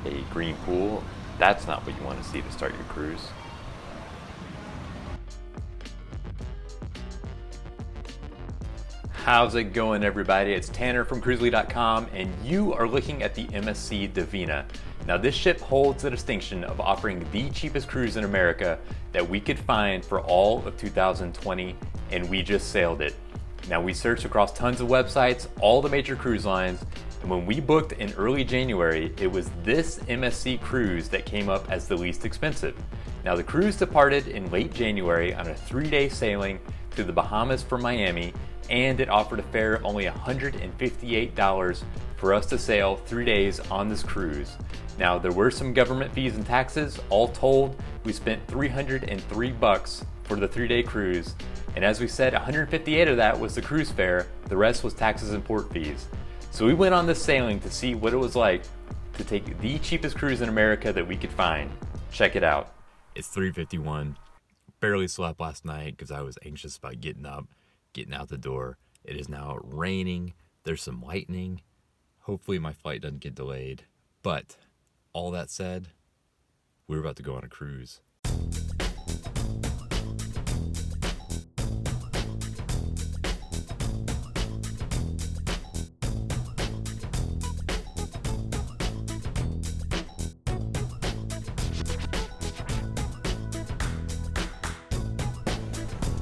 a green pool, that's not what you want to see to start your cruise. How's it going, everybody? It's Tanner from Cruzely.com, and you are looking at the MSC Divina. Now, this ship holds the distinction of offering the cheapest cruise in America that we could find for all of 2020, and we just sailed it. Now, we searched across tons of websites, all the major cruise lines, and when we booked in early January, it was this MSC cruise that came up as the least expensive. Now, the cruise departed in late January on a 3-day sailing to the Bahamas from Miami, and it offered a fare of only $158 for us to sail 3 days on this cruise. Now, there were some government fees and taxes. All told, we spent $303 for the 3-day cruise. And as we said, 158 of that was the cruise fare. The rest was taxes and port fees. So we went on this sailing to see what it was like to take the cheapest cruise in America that we could find. Check it out. It's 3:51. Barely slept last night because I was anxious about getting up, getting out the door. It is now raining. There's some lightning. Hopefully my flight doesn't get delayed. But all that said, we're about to go on a cruise.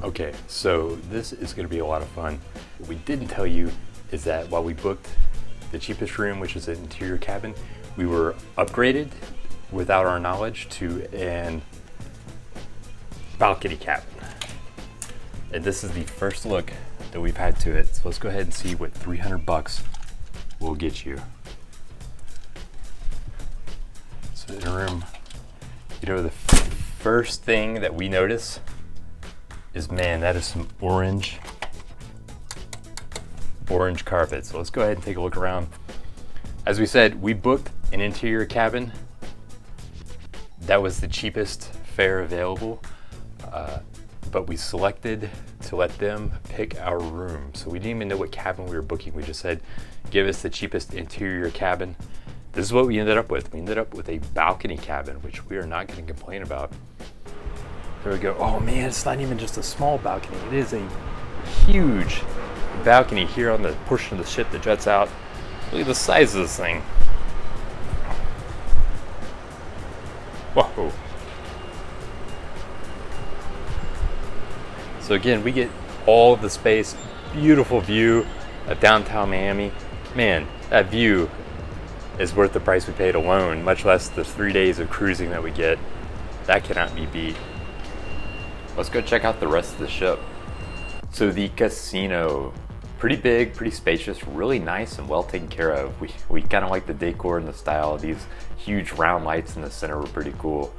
Okay, so this is going to be a lot of fun. What we didn't tell you is that while we booked the cheapest room, which is an interior cabin, we were upgraded without our knowledge to an balcony cabin. And this is the first look that we've had to it. So let's go ahead and see what $300 will get you. So in a room, you know, the first thing that we notice is, man, that is some orange carpet. So let's go ahead and take a look around. As we said, we booked an interior cabin. That was the cheapest fare available, but we selected to let them pick our room. So we didn't even know what cabin we were booking. We just said, give us the cheapest interior cabin. This is what we ended up with. We ended up with a balcony cabin, which we are not going to complain about. There we go. Oh man, it's not even just a small balcony. It is a huge balcony here on the portion of the ship that juts out. Look at the size of this thing. Whoa. So again, we get all of the space, beautiful view of downtown Miami. Man, that view is worth the price we paid alone, much less the 3 days of cruising that we get. That cannot be beat. Let's go check out the rest of the ship. So the casino, pretty big, pretty spacious, really nice and well taken care of. We kind of like the decor and the style. These huge round lights in the center were pretty cool.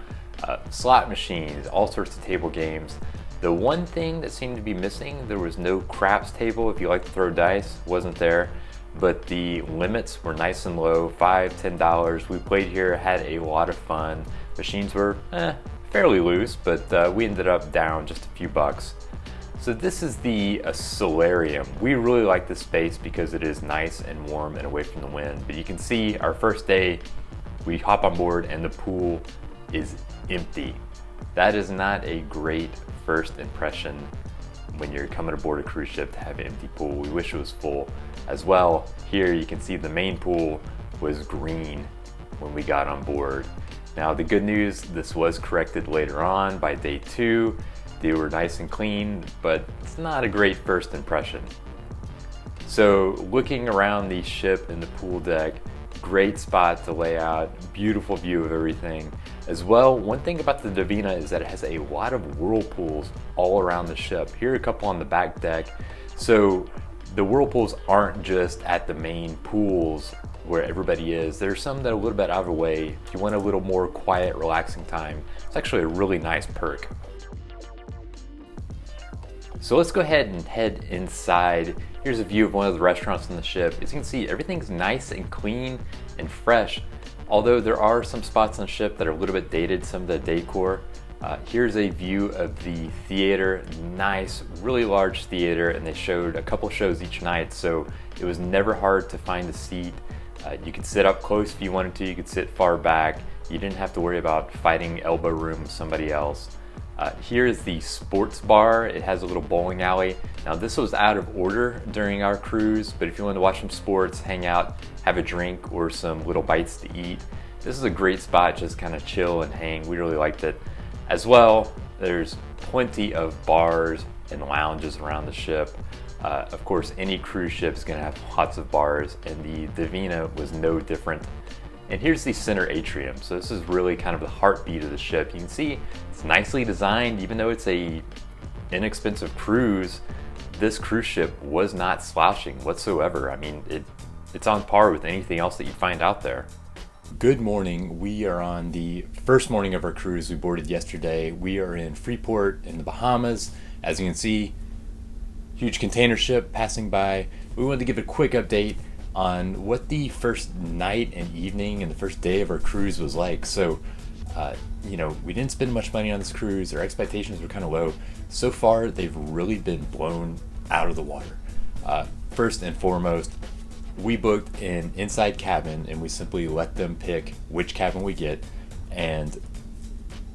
Slot machines, all sorts of table games. The one thing that seemed to be missing, there was no craps table. If you like to throw dice, wasn't there. But the limits were nice and low, $5, $10. We played here, had a lot of fun. Machines were fairly loose, but we ended up down just a few bucks. So this is the solarium. We really like this space because it is nice and warm and away from the wind. But you can see our first day, we hop on board and the pool is empty. That is not a great first impression when you're coming aboard a cruise ship to have an empty pool. We wish it was full as well. Here you can see the main pool was green when we got on board. Now the good news, this was corrected later on by day 2. They were nice and clean, but it's not a great first impression. So looking around the ship and the pool deck, great spot to lay out, beautiful view of everything. As well, one thing about the Divina is that it has a lot of whirlpools all around the ship. Here are a couple on the back deck. So the whirlpools aren't just at the main pools where everybody is. There's some that are a little bit out of the way. If you want a little more quiet, relaxing time, it's actually a really nice perk. So let's go ahead and head inside. Here's a view of one of the restaurants on the ship. As you can see, everything's nice and clean and fresh. Although there are some spots on the ship that are a little bit dated, some of the decor. Here's a view of the theater. Nice, really large theater, and they showed a couple shows each night, so it was never hard to find a seat. You could sit up close if you wanted to, you could sit far back. You didn't have to worry about fighting elbow room with somebody else. Here is the sports bar. It has a little bowling alley. Now this was out of order during our cruise, but if you wanted to watch some sports, hang out, have a drink or some little bites to eat, this is a great spot, just kind of chill and hang. We really liked it. As well, there's plenty of bars and lounges around the ship. Of course, any cruise ship is going to have lots of bars, and the Divina was no different. And here's the center atrium. So this is really kind of the heartbeat of the ship. You can see it's nicely designed. Even though it's a inexpensive cruise, this cruise ship was not slouching whatsoever. I mean, it's on par with anything else that you find out there. Good morning. We are on the first morning of our cruise. We boarded yesterday. We are in Freeport in the Bahamas. As you can see, huge container ship passing by. We wanted to give a quick update on what the first night and evening and the first day of our cruise was like. So, we didn't spend much money on this cruise. Our expectations were kind of low. So far, they've really been blown out of the water. First and foremost, we booked an inside cabin and we simply let them pick which cabin we get. And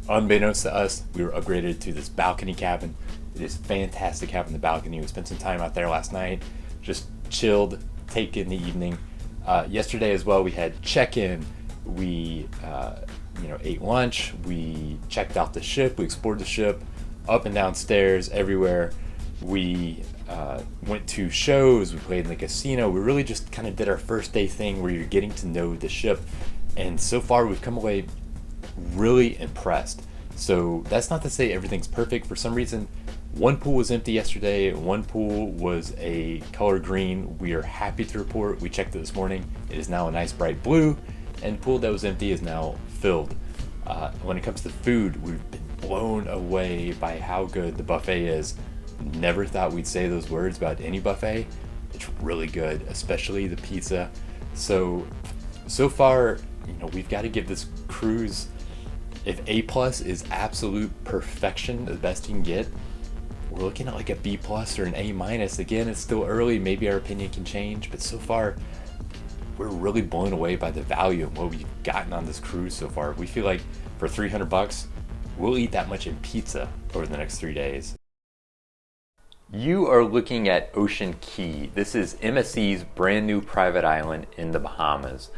unbeknownst to us, we were upgraded to this balcony cabin. It is fantastic having the balcony. We spent some time out there last night, just chilled, take in the evening. Yesterday as well, we had check-in. We ate lunch. We checked out the ship. We explored the ship up and downstairs, everywhere. We went to shows. We played in the casino. We really just kind of did our first day thing where you're getting to know the ship. And so far, we've come away really impressed. So that's not to say everything's perfect. For some reason, one pool was empty yesterday. One pool was a color green. We are happy to report we checked it this morning. It is now a nice bright blue, and the pool that was empty is now filled. When it comes to food, we've been blown away by how good the buffet is. Never thought we'd say those words about any buffet. It's really good, especially the pizza. So far, we've got to give this cruise, if A+ is absolute perfection, the best you can get, we're looking at like a B+ or an A-. Again, it's still early. Maybe our opinion can change, but so far, we're really blown away by the value and what we've gotten on this cruise so far. We feel like for $300, we'll eat that much in pizza over the next 3 days. You are looking at Ocean Cay. This is MSC's brand new private island in the Bahamas.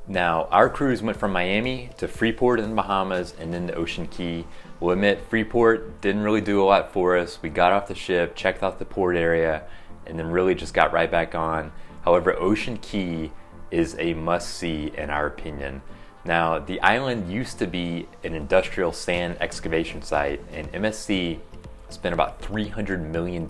Now, our cruise went from Miami to Freeport in the Bahamas and then to Ocean Cay. We'll admit, Freeport didn't really do a lot for us. We got off the ship, checked out the port area, and then really just got right back on. However, Ocean Cay is a must-see in our opinion. Now, the island used to be an industrial sand excavation site, and MSC spent about $300 million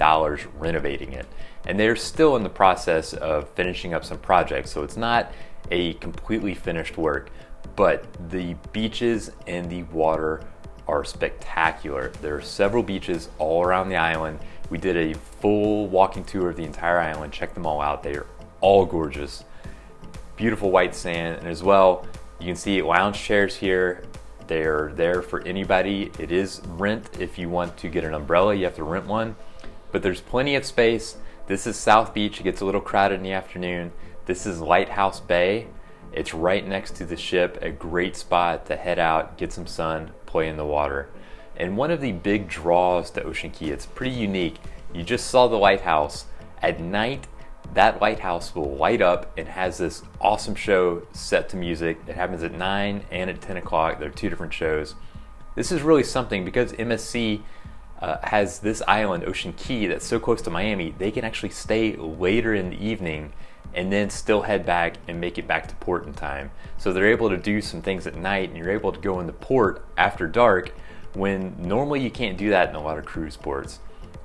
renovating it. And they're still in the process of finishing up some projects, so it's not a completely finished work, but the beaches and the water are spectacular. There are several beaches all around the island. We did a full walking tour of the entire island, checked them all out. They are all gorgeous. Beautiful white sand, and as well, you can see lounge chairs here. They're there for anybody. It is rent. If you want to get an umbrella, you have to rent one, but there's plenty of space. This is South Beach. It gets a little crowded in the afternoon. This is Lighthouse Bay. It's right next to the ship, a great spot to head out, get some sun, play in the water. And one of the big draws to Ocean Cay, it's pretty unique. You just saw the lighthouse. At night, that lighthouse will light up and has this awesome show set to music. It happens at 9 and at 10 o'clock. There are two different shows. This is really something because MSC has this island, Ocean Cay, that's so close to Miami. They can actually stay later in the evening and then still head back and make it back to port in time. So they're able to do some things at night, and you're able to go into port after dark when normally you can't do that in a lot of cruise ports.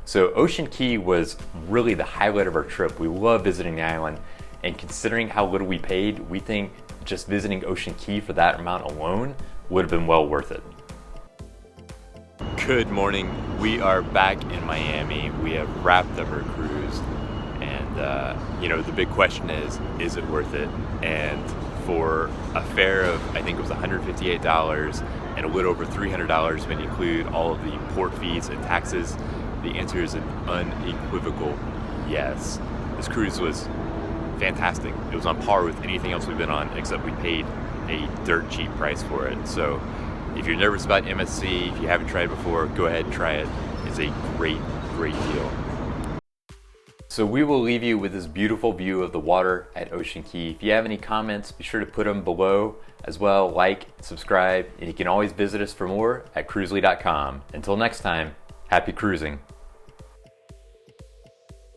So Ocean Cay was really the highlight of our trip. We love visiting the island, and considering how little we paid, we think just visiting Ocean Cay for that amount alone would have been well worth it. Good morning. We are back in Miami. We have wrapped up our cruise, and the big question is it worth it? And for a fare of, I think it was $158 and a little over $300 when you include all of the port fees and taxes, the answer is an unequivocal yes. This cruise was fantastic. It was on par with anything else we've been on, except we paid a dirt cheap price for it. So if you're nervous about MSC, if you haven't tried it before, go ahead and try it. It's a great deal. So we will leave you with this beautiful view of the water at Ocean Cay. If you have any comments, be sure to put them below as well. Like, subscribe, and you can always visit us for more at Cruzely.com. Until next time, happy cruising.